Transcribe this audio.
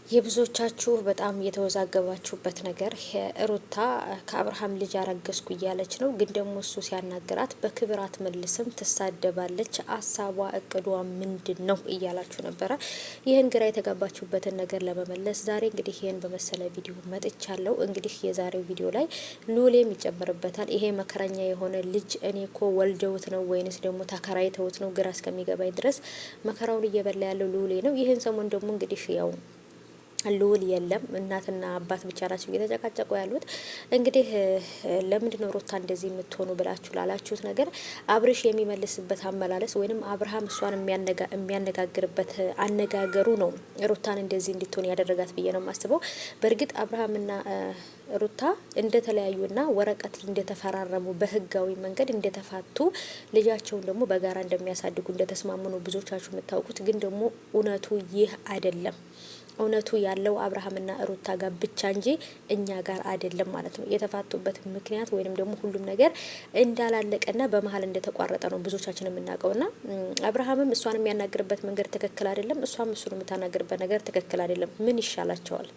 የብዙዎቻችሁ በጣም የተወዛገባችሁበት ነገር ሩታ ከአብርሃም ልጅ አረገዝኩ እያለች ነው። ግን ደግሞ እሱ ሲያናገራት በክብር አትመልስም፣ ትሳደባለች። አሳቧ እቅዷ ምንድን ነው እያላችሁ ነበረ። ይህን ግራ የተጋባችሁበትን ነገር ለመመለስ ዛሬ እንግዲህ ይህን በመሰለ ቪዲዮ መጥቻለሁ። እንግዲህ የዛሬው ቪዲዮ ላይ ሉሌም ይጨምርበታል። ይሄ መከረኛ የሆነ ልጅ እኔ ኮ ወልደውት ነው ወይንስ ደግሞ ተከራይተውት ነው? ግራ እስከሚገባኝ ድረስ መከራውን እየበላ ያለው ሉሌ ነው። ይህን ሰሞን ደግሞ እንግዲህ ያው ልውል የለም እናትና አባት ብቻ ናቸው እየተጨቃጨቁ ያሉት። እንግዲህ ለምንድን ነው ሩታ እንደዚህ የምትሆኑ ብላችሁ ላላችሁት ነገር አብርሽ የሚመልስበት አመላለስ ወይንም አብርሃም እሷን የሚያነጋግርበት አነጋገሩ ነው ሩታን እንደዚህ እንድትሆን ያደረጋት ብዬ ነው የማስበው። በእርግጥ አብርሃምና ሩታ እንደተለያዩና ወረቀት እንደተፈራረሙ በህጋዊ መንገድ እንደተፋቱ ልጃቸውን ደግሞ በጋራ እንደሚያሳድጉ እንደተስማሙ ነው ብዙዎቻችሁ የምታውቁት። ግን ደግሞ እውነቱ ይህ አይደለም። እውነቱ ያለው አብርሃምና ሩታ ጋር ብቻ እንጂ እኛ ጋር አይደለም ማለት ነው። የተፋቱበት ምክንያት ወይንም ደግሞ ሁሉም ነገር እንዳላለቀና በመሀል እንደተቋረጠ ነው ብዙዎቻችን የምናውቀውና አብርሃምም እሷን የሚያናግርበት መንገድ ትክክል አይደለም፣ እሷም እሱን የምታናግርበት ነገር ትክክል አይደለም። ምን ይሻላቸዋል?